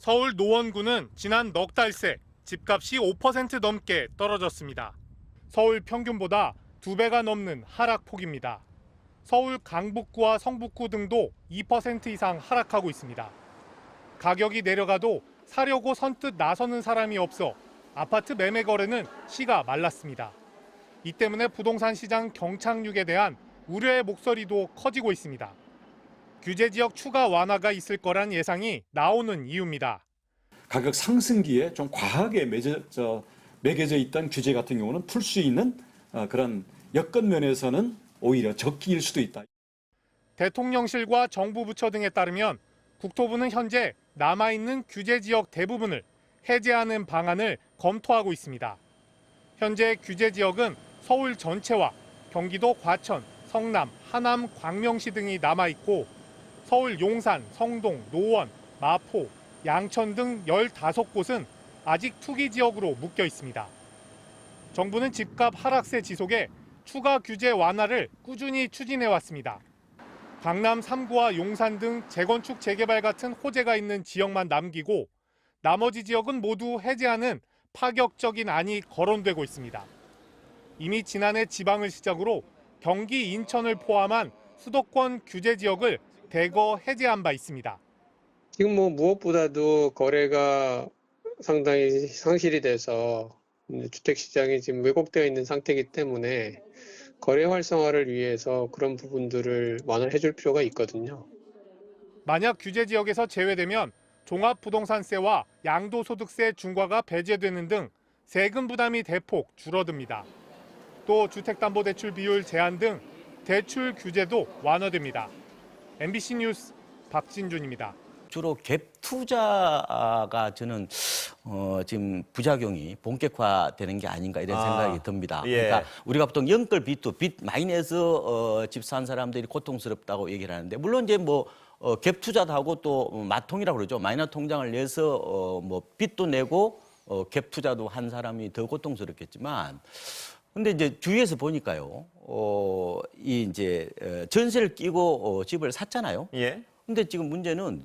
서울 노원구는 지난 넉 달 새 집값이 5% 넘게 떨어졌습니다. 서울 평균보다 2배가 넘는 하락폭입니다. 서울 강북구와 성북구 등도 2% 이상 하락하고 있습니다. 가격이 내려가도 사려고 선뜻 나서는 사람이 없어 아파트 매매 거래는 씨가 말랐습니다. 이 때문에 부동산 시장 경착륙에 대한 우려의 목소리도 커지고 있습니다. 규제 지역 추가 완화가 있을 거란 예상이 나오는 이유입니다. 가격 상승기에 좀 과하게 매겨져 있던 규제 같은 경우는 풀 수 있는 그런 여건 면에서는 오히려 적기일 수도 있다. 대통령실과 정부 부처 등에 따르면 국토부는 현재 남아있는 규제 지역 대부분을 해제하는 방안을 검토하고 있습니다. 현재 규제 지역은 서울 전체와 경기도 과천, 성남, 하남, 광명시 등이 남아있고 서울 용산, 성동, 노원, 마포, 양천 등 15곳은 아직 투기 지역으로 묶여 있습니다. 정부는 집값 하락세 지속에 추가 규제 완화를 꾸준히 추진해 왔습니다. 강남 3구와 용산 등 재건축 재개발 같은 호재가 있는 지역만 남기고 나머지 지역은 모두 해제하는 파격적인 안이 거론되고 있습니다. 이미 지난해 지방을 시작으로 경기, 인천을 포함한 수도권 규제 지역을 대거 해제한 바 있습니다. 지금 무엇보다도 거래가 상당히 상실이 돼서 주택 시장이 지금 왜곡되어 있는 상태이기 때문에 거래 활성화를 위해서 그런 부분들을 완화해 줄 필요가 있거든요. 만약 규제 지역에서 제외되면 종합부동산세와 양도소득세 중과가 배제되는 등 세금 부담이 대폭 줄어듭니다. 또 주택담보대출 비율 제한 등 대출 규제도 완화됩니다. MBC 뉴스 박진준입니다. 주로 갭 투자가 저는 지금 부작용이 본격화되는 게 아닌가 이런 생각이 듭니다. 예. 그러니까 우리가 보통 영끌 빚도 빚 많이 내서 집 산 사람들이 고통스럽다고 얘기를 하는데 물론 이제 갭 투자도 하고 또 마통이라고 그러죠. 마이너 통장을 내서 빚도 내고 갭 투자도 한 사람이 더 고통스럽겠지만 근데 이제 주위에서 보니까요. 이 이제 전세를 끼고 집을 샀잖아요. 예. 근데 지금 문제는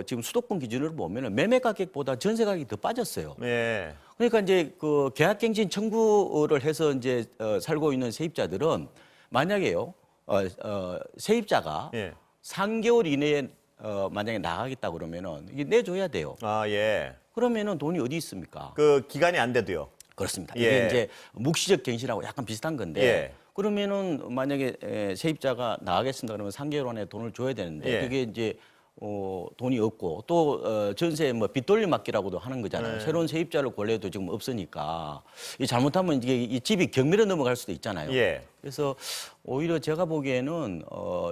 지금 수도권 기준으로 보면은 매매 가격보다 전세 가격이 더 빠졌어요. 예. 그러니까 이제 그 계약갱신 청구를 해서 이제 살고 있는 세입자들은 만약에요 세입자가 예. 3개월 이내에 만약에 나가겠다 그러면은 이게 내줘야 돼요. 아, 예. 그러면은 돈이 어디 있습니까? 그 기간이 안 돼도요. 그렇습니다. 예. 이게 이제 묵시적 갱신하고 약간 비슷한 건데 예. 그러면은 만약에 세입자가 나가겠습니다 그러면 3개월 안에 돈을 줘야 되는데 예. 그게 이제 돈이 없고 또 전세 빚돌림 맡기라고도 하는 거잖아요. 네. 새로운 세입자를 권래도 지금 없으니까 이 잘못하면 이게 이 집이 경매로 넘어갈 수도 있잖아요. 예. 그래서 오히려 제가 보기에는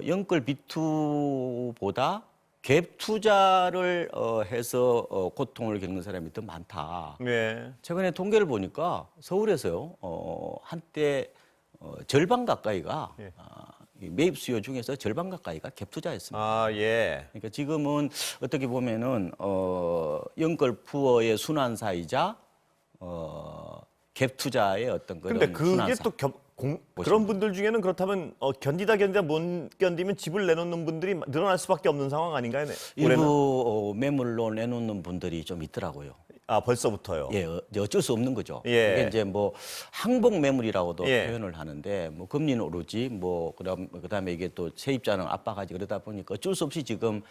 영끌 비투보다 갭 투자를 해서 고통을 겪는 사람이 더 많다. 예. 최근에 통계를 보니까 서울에서요 한때 절반 가까이가 예. 이 매입 수요 중에서 절반 가까이가 갭 투자였습니다. 아, 예. 그러니까 지금은 어떻게 보면은 영끌 푸어의 순환사이자 갭 투자의 어떤 그런 근데 그게 순환사. 또 그런 분들 중에는 그렇다면 견디다 못 견디면 집을 내놓는 분들이 늘어날 수밖에 없는 상황 아닌가요? 네. 올해는? 일부 매물로 내놓는 분들이 좀 있더라고요. 아, 벌써부터요. 예, 어쩔 수 없는 거죠. 예. 이게 이제 항복 매물이라고도 예. 표현을 하는데 금리는 오르지 그다음에 이게 또 세입자는 압박하지 그러다 보니까 어쩔 수 없이 지금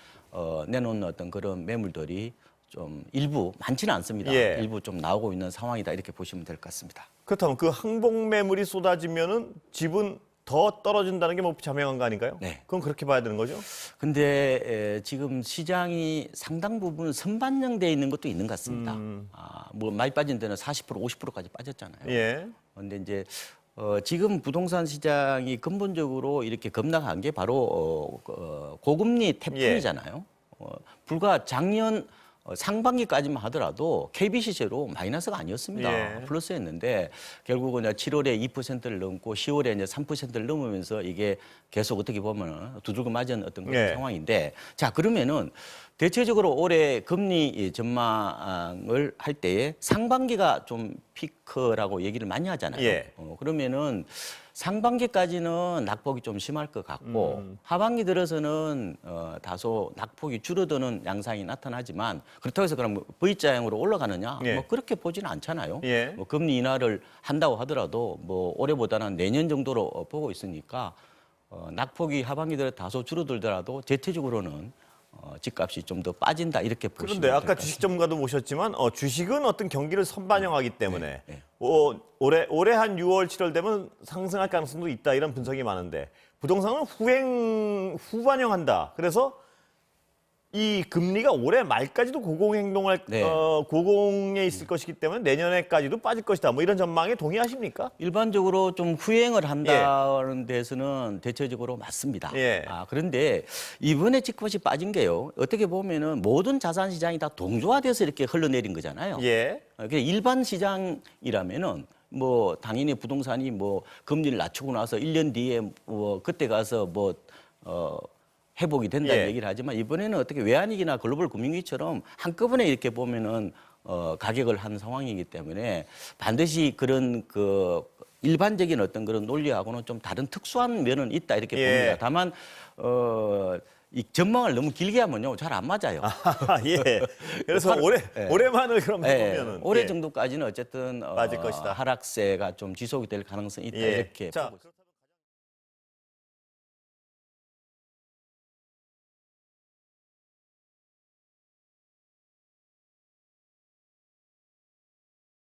내놓는 어떤 그런 매물들이 좀 일부 많지는 않습니다. 예. 일부 좀 나오고 있는 상황이다 이렇게 보시면 될 것 같습니다. 그렇다면 그 항복 매물이 쏟아지면은 집은 더 떨어진다는 게 자명한 거 아닌가요? 네. 그건 그렇게 봐야 되는 거죠? 근데 지금 시장이 상당 부분 선반영돼 있는 것도 있는 것 같습니다. 많이 빠진 데는 40% 50%까지 빠졌잖아요. 예. 그런데 이제 지금 부동산 시장이 근본적으로 이렇게 급락한 게 바로 고금리 태풍이잖아요. 불과 작년 상반기까지만 하더라도 KB 시세로 마이너스가 아니었습니다. 예. 플러스였는데 결국은 7월에 2%를 넘고 10월에 이제 3%를 넘으면서 이게 계속 어떻게 보면 두들겨 맞은 어떤 그런 예. 상황인데 자 그러면은 대체적으로 올해 금리 전망을 할 때에 상반기가 좀 피크라고 얘기를 많이 하잖아요. 예. 그러면은 상반기까지는 낙폭이 좀 심할 것 같고 하반기 들어서는 다소 낙폭이 줄어드는 양상이 나타나지만 그렇다고 해서 그럼 V자형으로 올라가느냐? 예. 뭐 그렇게 보지는 않잖아요. 예. 뭐 금리 인하를 한다고 하더라도 뭐 올해보다는 내년 정도로 보고 있으니까 낙폭이 하반기 들어 다소 줄어들더라도 대체적으로는 집값이 좀 더 빠진다 이렇게 보시면 그런데 될 아까 것 주식 같습니다. 전문가도 모셨지만 주식은 어떤 경기를 선반영하기 때문에 네. 올해 한 6월, 7월 되면 상승할 가능성도 있다 이런 분석이 많은데 부동산은 후반영한다. 그래서 이 금리가 올해 말까지도 네. 고공에 있을 것이기 때문에 내년에까지도 빠질 것이다. 뭐 이런 전망에 동의하십니까? 일반적으로 좀 후행을 한다는 데서는 대체적으로 맞습니다. 예. 그런데 이번에 집값이 빠진 게요. 어떻게 보면은 모든 자산 시장이 다 동조화돼서 이렇게 흘러내린 거잖아요. 예. 그러니까 일반 시장이라면은 뭐 당연히 부동산이 뭐 금리를 낮추고 나서 1년 뒤에 뭐 그때 가서 회복이 된다는 예. 얘기를 하지만 이번에는 어떻게 외환위기나 글로벌 금융위기처럼 한꺼번에 이렇게 보면은 가격을 한 상황이기 때문에 반드시 그런 일반적인 어떤 그런 논리하고는 좀 다른 특수한 면은 있다 이렇게 예. 봅니다. 다만 이 전망을 너무 길게 하면요 잘 안 맞아요. 예. 그래서 올해만을 그럼 해보면은 올해 예. 정도까지는 어쨌든 빠질 것이다. 하락세가 좀 지속이 될 가능성이 있다 예. 이렇게 자, 보고 있습니다.